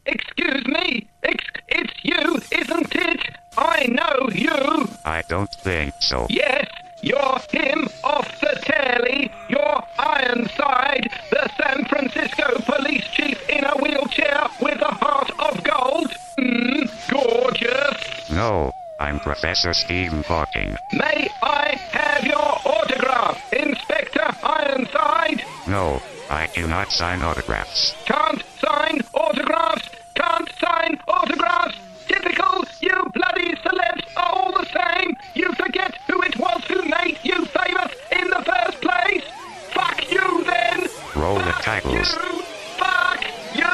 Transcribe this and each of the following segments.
Excuse me? It's you, isn't it? I know you. I don't think so. Yes, you're him off the telly. You're Ironside, the San Francisco police chief in a wheelchair with a heart of gold. Gorgeous. No, I'm Professor Stephen Hawking. May I have your autograph, Inspector Ironside? No, I cannot sign autographs. Can't sign autographs. Can't sign autographs. Typical, you bloody celebs are all the same. You forget who it was who made you famous in the first place. Fuck you then. Roll the Fuck titles. you. Fuck you.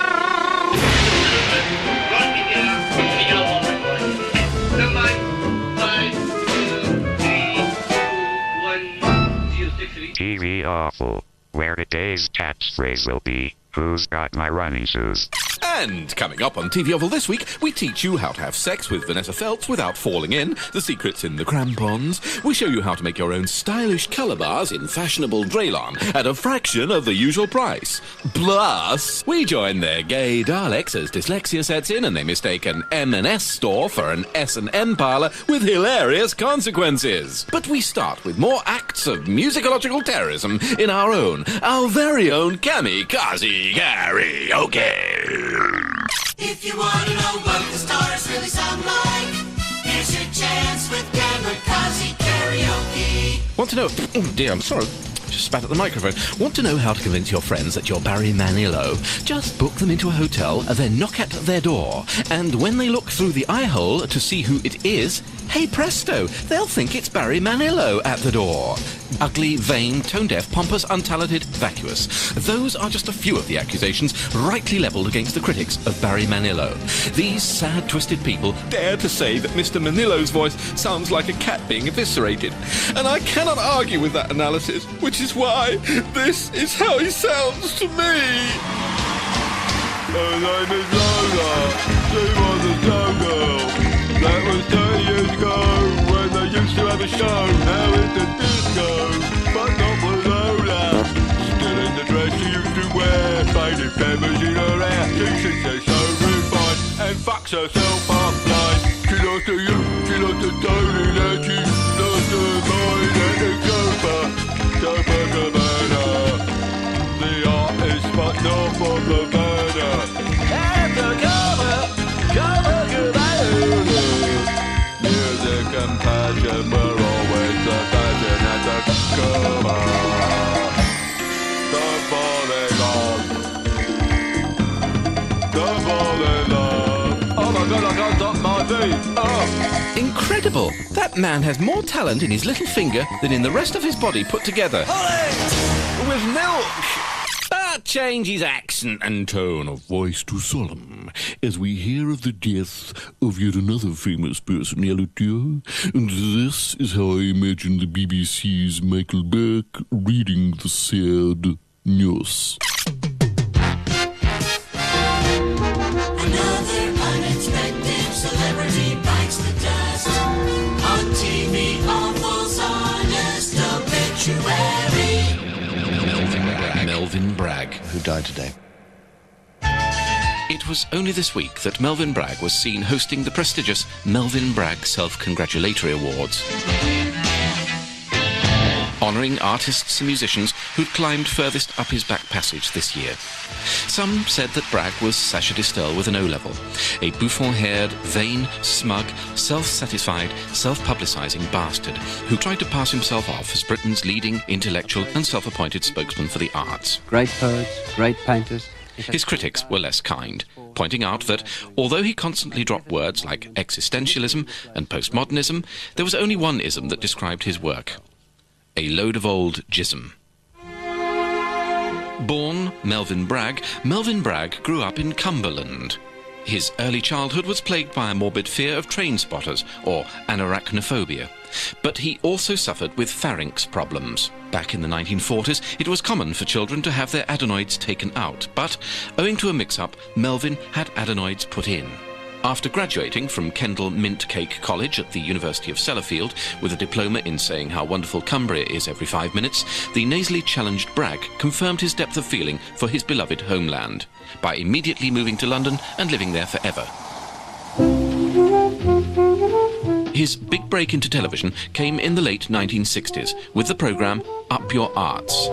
TV Awful, where today's catchphrase will be, who's got my running shoes? And coming up on TV Oval this week, we teach you how to have sex with Vanessa Feltz without falling in, the secrets in the crampons. We show you how to make your own stylish colour bars in fashionable Draylon at a fraction of the usual price. Plus, we join their gay Daleks as dyslexia sets in and they mistake an M&S store for an S&M parlour with hilarious consequences. But we start with more acts of musicological terrorism in our very own kamikaze karaoke. If you want to know what the stars really sound like, here's your chance with kamikaze karaoke. Want to know... Oh dear, I'm sorry. Just spat at the microphone. Want to know how to convince your friends that you're Barry Manilow? Just book them into a hotel, then knock at their door. And when they look through the eye hole to see who it is, hey presto, they'll think it's Barry Manilow at the door. Ugly, vain, tone-deaf, pompous, untalented, vacuous. Those are just a few of the accusations rightly levelled against the critics of Barry Manilow. These sad, twisted people dare to say that Mr. Manilow's voice sounds like a cat being eviscerated. And I cannot argue with that analysis, which is why this is how he sounds to me. Her name is Lola. She was a showgirl. That was 30 years ago when they used to have a show. Now it's a disco, but not with Lola. Still in the dress she used to wear, faded feathers in her hair. She thinks they're so refined and fucks herself up blind. She lost her youth, she lost her Tony, and she lost her mind at the Copa Cabana. The artist, but not from Havana. At the Copa Cabana. Music and passion were always the passion at the Copa. The falling love. Oh my God, I can't stop my feet. Oh. Incredible! That man has more talent in his little finger than in the rest of his body put together. With milk! But change his accent and tone of voice to solemn as we hear of the death of yet another famous personality. And this is how I imagine the BBC's Michael Beck reading the sad news. Another unexpected celebrity bites the dust. On TV, Awful's honest obituary. Melvyn Bragg, who died today. It was only this week that Melvyn Bragg was seen hosting the prestigious Melvyn Bragg Self-Congratulatory Awards, honouring artists and musicians who'd climbed furthest up his back passage this year. Some said that Bragg was Sacha Distel with an O-level, a bouffon-haired, vain, smug, self-satisfied, self-publicising bastard who tried to pass himself off as Britain's leading intellectual and self-appointed spokesman for the arts. Great poets, great painters. His critics were less kind, pointing out that, although he constantly dropped words like existentialism and postmodernism, there was only one ism that described his work: a load of old jism. Born Melvyn Bragg grew up in Cumberland. His early childhood was plagued by a morbid fear of train spotters, or anarachnophobia. But he also suffered with pharynx problems. Back in the 1940s, it was common for children to have their adenoids taken out, but owing to a mix-up, Melvyn had adenoids put in. After graduating from Kendal Mint Cake College at the University of Sellafield with a diploma in saying how wonderful Cumbria is every 5 minutes, the nasally challenged Bragg confirmed his depth of feeling for his beloved homeland by immediately moving to London and living there forever. His big break into television came in the late 1960s with the programme Up Your Arts.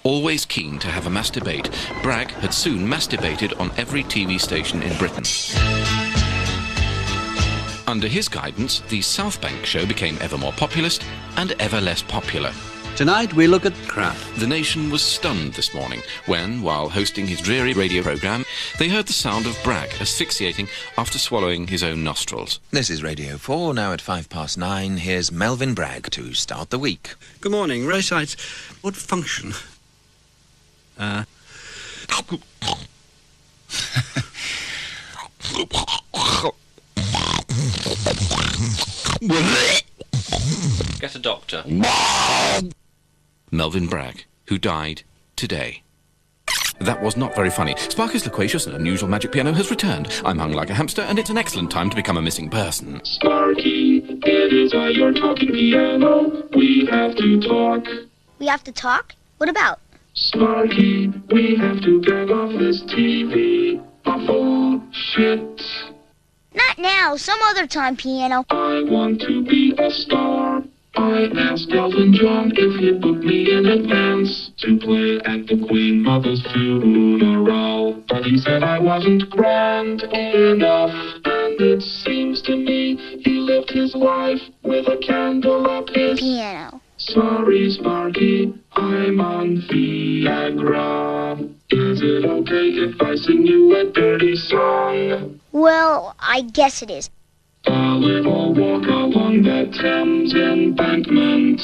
Always keen to have a masturbate, Bragg had soon masturbated on every TV station in Britain. Under his guidance, the South Bank show became ever more populist and ever less popular. Tonight we look at craft. The nation was stunned this morning when, while hosting his dreary radio programme, they heard the sound of Bragg asphyxiating after swallowing his own nostrils. This is Radio 4, now at 9:05. Here's Melvin Bragg to start the week. Good morning. Raysides, what function? Get a doctor. Melvin Bragg, who died today. That was not very funny. Sparky's loquacious and unusual magic piano has returned. I'm hung like a hamster, and it's an excellent time to become a missing person. Sparky, it is your talking piano. We have to talk. We have to talk? What about? Sparky, we have to get off this TV. Awful shit. Not now, some other time, piano. I want to be a star. I asked Elton John if he'd book me in advance to play at the Queen Mother's funeral. But he said I wasn't grand enough. And it seems to me he lived his life with a candle up his... Piano. Sorry, Sparky, I'm on Viagra. Is it okay if I sing you a dirty song? Well, I guess it is. A little walk along the Thames embankment.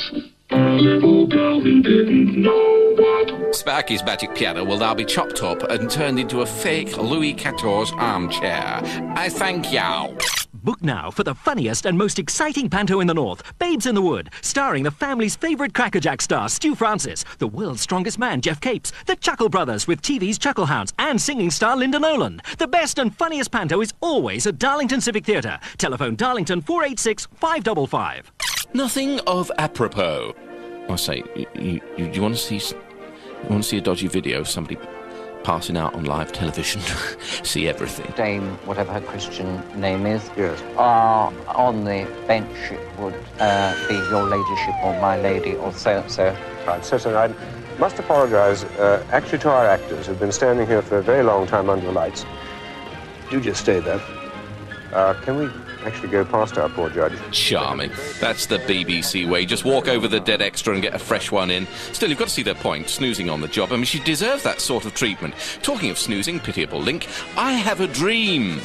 A little girl who didn't know what... Sparky's magic piano will now be chopped up and turned into a fake Louis XIV armchair. I thank you. Book now for the funniest and most exciting panto in the North, Babes in the Wood, starring the family's favourite crackerjack star, Stu Francis, the world's strongest man, Jeff Capes, the Chuckle Brothers with TV's Chuckle Hounds, and singing star Linda Nolan. The best and funniest panto is always at Darlington Civic Theatre. Telephone Darlington 486 555. Nothing of apropos. I say, you want to see a dodgy video of somebody passing out on live television? See everything. Dame, whatever her Christian name is, Yes. on the bench it would be your ladyship or my lady or so-and-so. Right, so I must apologise actually to our actors who've been standing here for a very long time under the lights. Do just stay there. Can we actually go past our poor judge? Charming. That's the BBC way. Just walk over the dead extra and get a fresh one in. Still, you've got to see their point. Snoozing on the job. I mean, she deserves that sort of treatment. Talking of snoozing, pitiable link, I have a dream.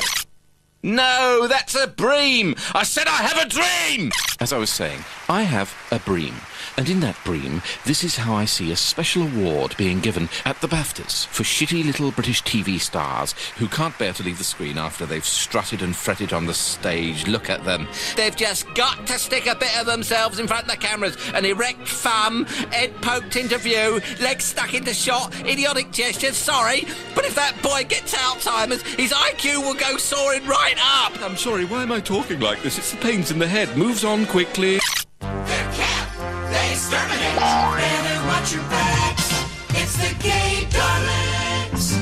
No, that's a bream. I said I have a dream! As I was saying, I have a bream. And in that bream, this is how I see a special award being given at the BAFTAs for shitty little British TV stars who can't bear to leave the screen after they've strutted and fretted on the stage. Look at them. They've just got to stick a bit of themselves in front of the cameras. An erect thumb, head poked into view, legs stuck into shot, idiotic gestures, sorry. But if that boy gets Alzheimer's, his IQ will go soaring right up. I'm sorry, why am I talking like this? It's the pains in the head. Moves on quickly. They're camp, they exterminate, never watch your backs. It's the gay darlings.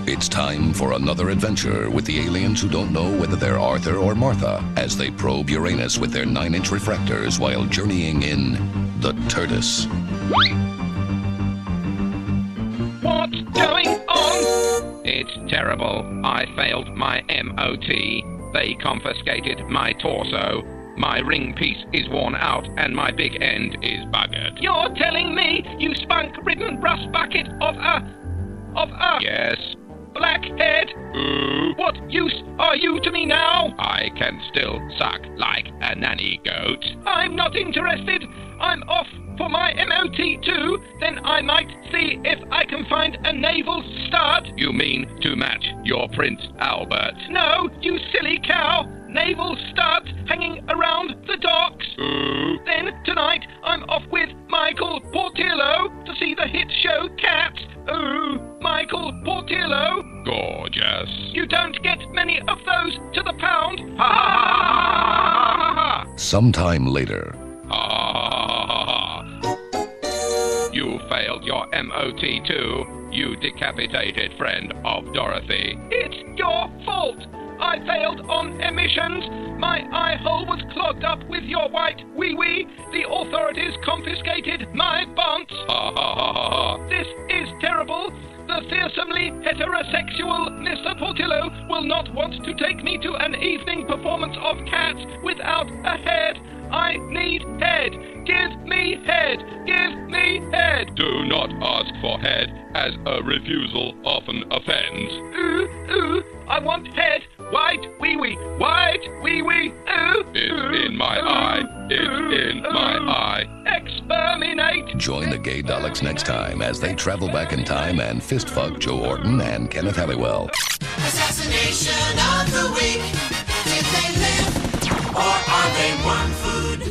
It's time for another adventure with the aliens who don't know whether they're Arthur or Martha as they probe Uranus with their 9-inch refractors while journeying in the TARDIS. What's going on? It's terrible. I failed my MOT. They confiscated my torso. My ring piece is worn out and my big end is buggered. You're telling me you spunk-ridden rust bucket of a... Yes. Blackhead? What use are you to me now? I can still suck like a nanny goat. I'm not interested. I'm off for my MOT too. Then I might see if I can find a naval stud. You mean to match your Prince Albert? No, you silly cow. Naval studs hanging around the docks. Then tonight I'm off with Michael Portillo to see the hit show Cats. Michael Portillo. Gorgeous. You don't get many of those to the pound. Ha ha ha ha ha. Sometime later. You failed your MOT too, you decapitated friend of Dorothy. It's your fault. I failed on emissions. My eye hole was clogged up with your white wee-wee. The authorities confiscated my bonds. This is terrible. The fearsomely heterosexual Mr. Portillo will not want to take me to an evening performance of Cats without a head. I need head. Give me head. Give me head. Do not ask for head, as a refusal often offends. Ooh, ooh, I want head. White wee-wee. White wee-wee. Ooh, it's in my eye. It's in my eye. Exterminate. Join the Gay Daleks next time as they travel back in time and fist-fuck Joe Orton and Kenneth Halliwell. Assassination of the week. Did they live or are they worm food?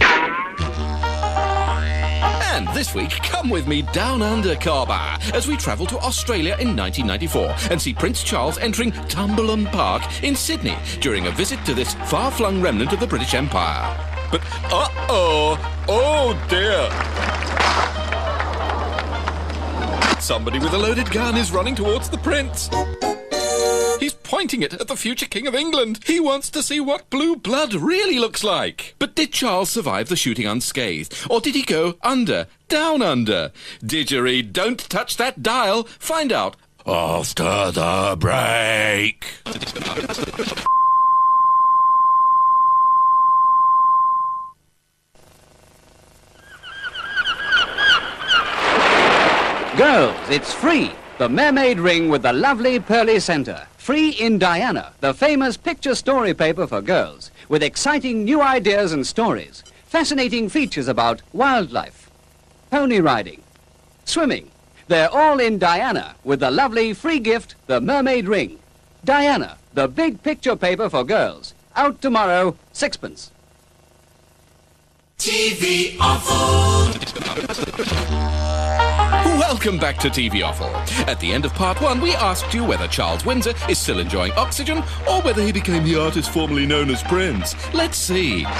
And this week, come with me down under Carbar as we travel to Australia in 1994 and see Prince Charles entering Tumberland Park in Sydney during a visit to this far-flung remnant of the British Empire. But, oh dear. Somebody with a loaded gun is running towards the prince. He's pointing it at the future King of England. He wants to see what blue blood really looks like. But did Charles survive the shooting unscathed? Or did he go under, down under? Didgeridoo, don't touch that dial. Find out after the break. Girls, it's free. The Mermaid Ring with the lovely pearly center. Free in Diana, the famous picture story paper for girls, with exciting new ideas and stories, fascinating features about wildlife, pony riding, swimming. They're all in Diana with the lovely free gift, the Mermaid Ring. Diana, the big picture paper for girls. Out tomorrow, 6pence. TV Offal. Welcome back to TV Offal. At the end of part 1, we asked you whether Charles Windsor is still enjoying oxygen or whether he became the artist formerly known as Prince. Let's see. Ladies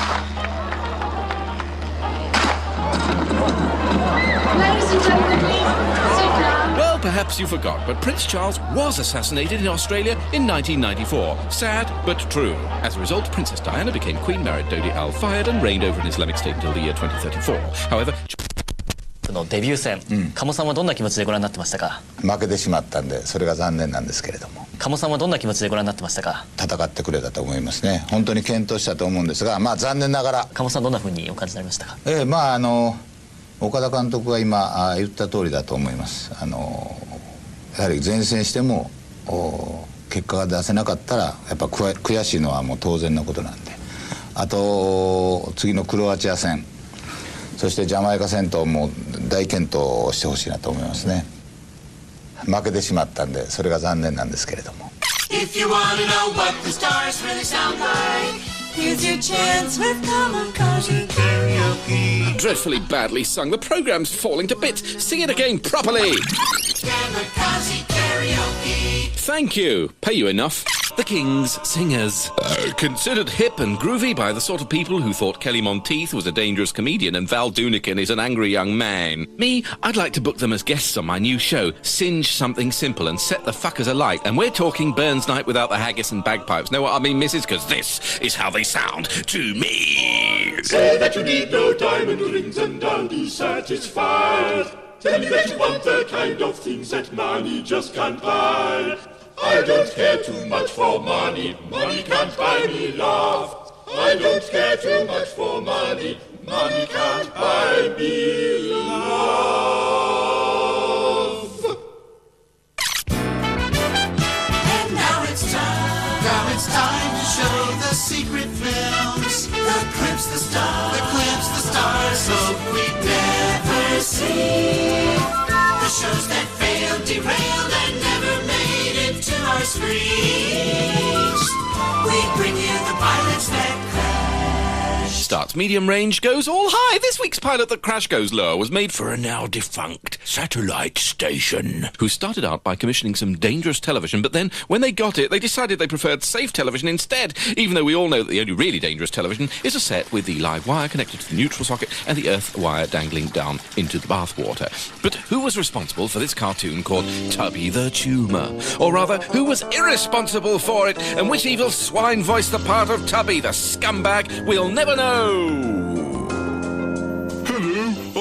and gentlemen, please sit down. Well, perhaps you forgot, but Prince Charles was assassinated in Australia in 1994. Sad, but true. As a result, Princess Diana became Queen, married Dodi Al-Fayed, and reigned over an Islamic state until the year 2034. However... のデビュー戦、鴨さんはどんな気持ちでご覧になってましたか。負けてしまったんでそれが残念なんですけれども。鴨さんはどんな気持ちでご覧になってましたか。戦ってくれたと思いますね。本当に健闘したと思うんですが、まあ残念ながら。鴨さんどんな風にお感じになりましたか。まあ岡田監督が今言った通りだと思います。やはり前線しても結果が出せなかったらやっぱ悔しいのはもう当然のことなんで。あと次のクロアチア戦。そしてジャマイカ戦とも大健闘してほしいなと思いますね。負けてしまったんでそれが残念なんですけれども。If you want to know what the stars really sound like, here's your chance with Kamikaze Karaoke. Dreadfully badly sung. The program's falling to bits. Sing it again properly. Kamikaze Karaoke. Thank you. Pay you enough. The King's Singers. Considered hip and groovy by the sort of people who thought Kelly Monteith was a dangerous comedian and Val Doonican is an angry young man. Me, I'd like to book them as guests on my new show, Singe Something Simple and Set the Fuckers Alight. And we're talking Burns Night without the haggis and bagpipes. Know what I mean, missus? Because this is how they sound to me. Say that you need no diamond rings and I'll be satisfied. Tell me that you want the kind of things that money just can't buy. I don't care too much for money, money can't buy me love. I don't care too much for money, money can't buy me love. And now it's time to show the secret films. The clips, the stars, hope we never see. The shows that failed, derailed, and never made it to our screens. We bring you the pilots that crash. Starts Art medium range goes all high. This week's pilot, The Crash Goes Lower, was made for a now-defunct satellite station, who started out by commissioning some dangerous television, but then, when they got it, they decided they preferred safe television instead, even though we all know that the only really dangerous television is a set with the live wire connected to the neutral socket and the earth wire dangling down into the bathwater. But who was responsible for this cartoon called Tubby the Tumour? Or rather, who was irresponsible for it, and which evil swine voiced the part of Tubby, the scumbag? We'll never know! Hello,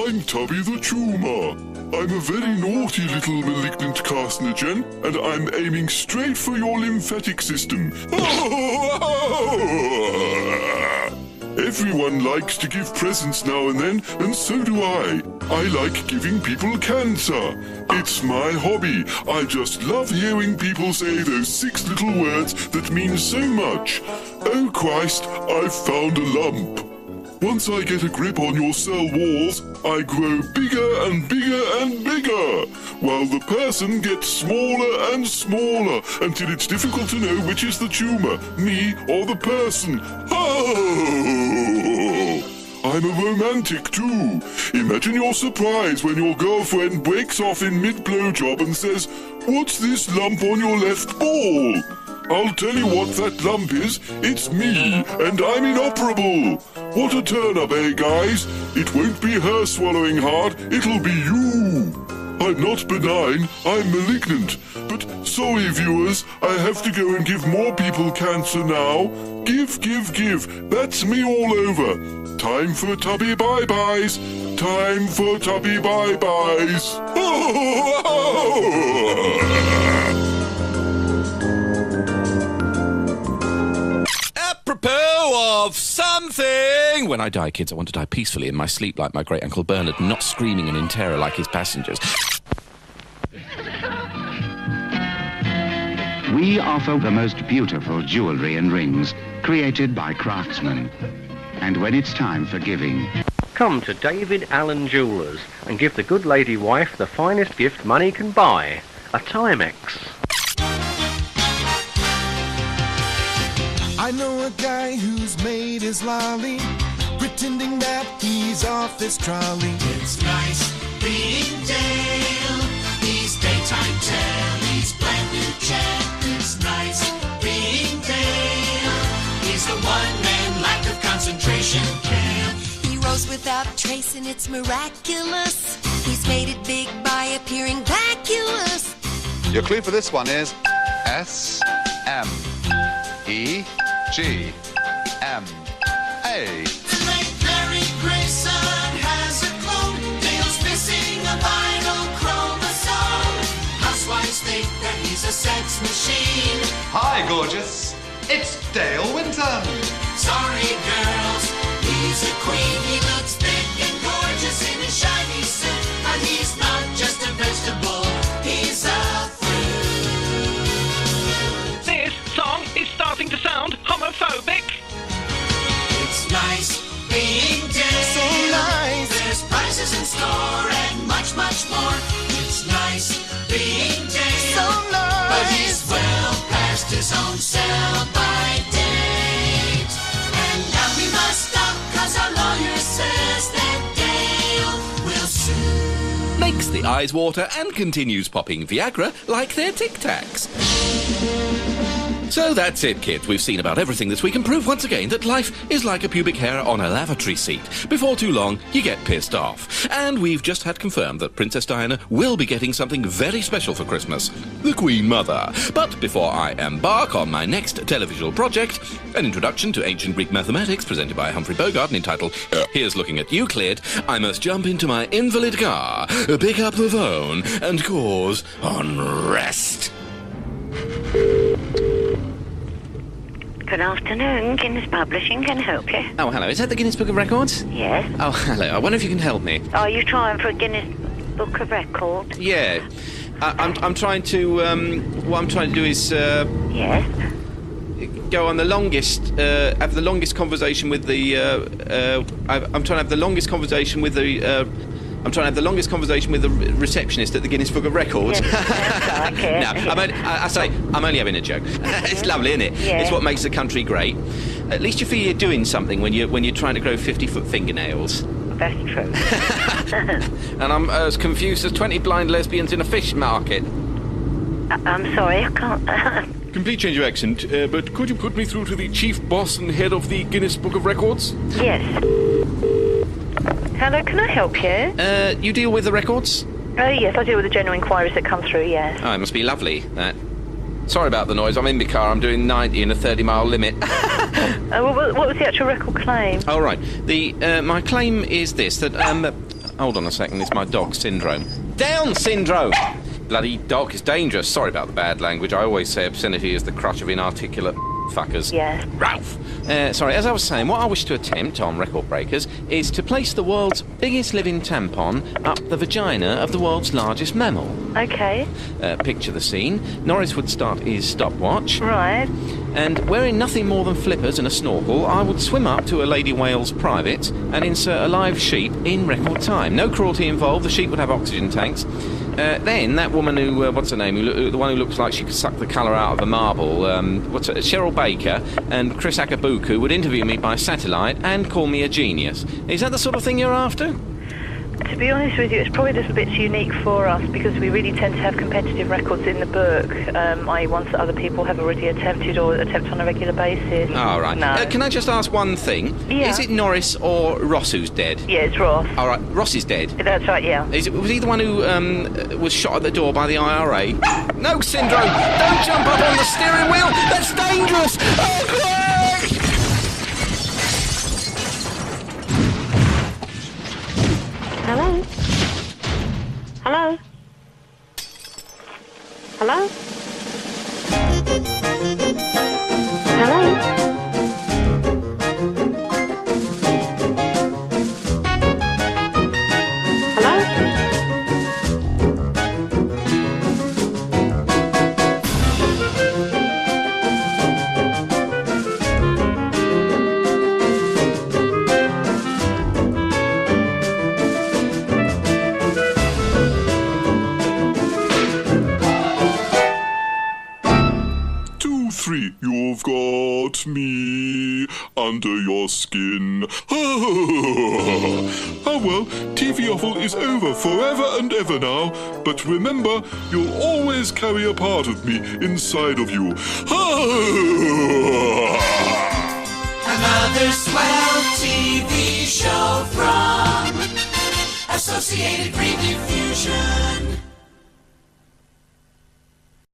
I'm Tubby the Tumour. I'm a very naughty little malignant carcinogen, and I'm aiming straight for your lymphatic system. Everyone likes to give presents now and then, and so do I. I like giving people cancer. It's my hobby. I just love hearing people say those 6 little words that mean so much. Oh Christ, I've found a lump. Once I get a grip on your cell walls, I grow bigger and bigger and bigger, while the person gets smaller and smaller, until it's difficult to know which is the tumour, me or the person. Oh! I'm a romantic too. Imagine your surprise when your girlfriend breaks off in mid-blowjob and says, "What's this lump on your left ball?" I'll tell you what that lump is. It's me, and I'm inoperable. What a turn-up, eh, guys? It won't be her swallowing hard, it'll be you. I'm not benign, I'm malignant. But sorry, viewers, I have to go and give more people cancer now. Give, give, give. That's me all over. Time for Tubby bye-byes. Time for Tubby bye-byes. Apropos of something! When I die, kids, I want to die peacefully in my sleep like my great-uncle Bernard, not screaming and in terror like his passengers. We offer the most beautiful jewellery and rings, created by craftsmen. And when it's time for giving... Come to David Allen Jewellers and give the good lady wife the finest gift money can buy, a Timex. I know a guy who's made his lolly, pretending that he's off his trolley. It's nice being Dale. He's daytime telly's brand new champ. It's nice being Dale. He's the one-man lack of concentration camp. He rose without trace and it's miraculous. He's made it big by appearing vacuous. Your clue for this one is S-M-E-G-M-A. The late Larry Grayson has a clone. Dale's missing a vital chromosome. Housewives think that he's a sex machine. Hi, gorgeous. It's Dale Winton. Sorry, girls, he's a queen. He looks thick and gorgeous in his shiny suit, but he's not just a vegetable. He's a fruit. This song is starting to sound homophobic. It's nice being Dale. So nice. There's prizes in store and much, much more. It's nice being Dale. So nice. But he's well past his own sell-by date. And now we must stop, cause our lawyer says that Dale will sue. Makes the eyes water and continues popping Viagra like they're Tic Tacs. So that's it, kids. We've seen about everything this week and prove once again that life is like a pubic hair on a lavatory seat. Before too long, you get pissed off. And we've just had confirmed that Princess Diana will be getting something very special for Christmas. The Queen Mother. But before I embark on my next televisual project, an introduction to ancient Greek mathematics presented by Humphrey Bogart and entitled Here's Looking at Euclid, I must jump into my invalid car, pick up the phone, and cause unrest. Good afternoon, Guinness Publishing, can I help you? Oh, hello. Is that the Guinness Book of Records? Yes. Oh, hello. I wonder if you can help me. Are you trying for a Guinness Book of Record? Yeah. I'm trying to, what I'm trying to do is, Yes. go on the longest, have the longest conversation with the, I'm trying to have the longest conversation with the, I'm trying to have the longest conversation with the receptionist at the Guinness Book of Records. Yes, okay. No, I'm only having a joke. It's lovely, isn't it? Yeah. It's what makes the country great. At least you feel you're doing something when you're trying to grow 50-foot fingernails. That's true. And I'm as confused as 20 blind lesbians in a fish market. I'm sorry, I can't... Complete change of accent, but could you put me through to the chief boss and head of the Guinness Book of Records? Yes. Hello, can I help you? You deal with the records? Yes, I deal with the general inquiries that come through, yes. Oh, it must be lovely, that. Sorry about the noise, I'm in my car, I'm doing 90 in a 30-mile limit. What was the actual record claim? Oh, right. My claim is this, that, hold on a second, it's my dog syndrome. Down syndrome! Bloody dog is dangerous. Sorry about the bad language. I always say obscenity is the crutch of inarticulate fuckers. Yeah. Ralph. Sorry, as I was saying, what I wish to attempt on Record Breakers is to place the world's biggest living tampon up the vagina of the world's largest mammal. Okay. Picture the scene. Norris would start his stopwatch. Right. And wearing nothing more than flippers and a snorkel, I would swim up to a lady whale's private and insert a live sheep in record time. No cruelty involved. The sheep would have oxygen tanks. Then that woman who, what's her name? The one who looks like she could suck the colour out of a marble. Cheryl Baker and Chris Akabuku would interview me by satellite and call me a genius. Is that the sort of thing you're after? To be honest with you, it's probably a little bit unique for us because we really tend to have competitive records in the book, i.e. ones that other people have already attempted or attempt on a regular basis. Oh, right. No. Can I just ask one thing? Yeah. Is it Norris or Ross who's dead? Yeah, it's Ross. All right, Ross is dead. That's right, yeah. Was he the one who was shot at the door by the IRA? No, Syndrome! Don't jump up on the steering wheel! That's dangerous! Oh, quick! Hello? Hello? Hello? Hello? You've got me under your skin. Oh well, TV Offal is over forever and ever now, but remember, you'll always carry a part of me inside of you. Another swell TV show from Associated-Rediffusion.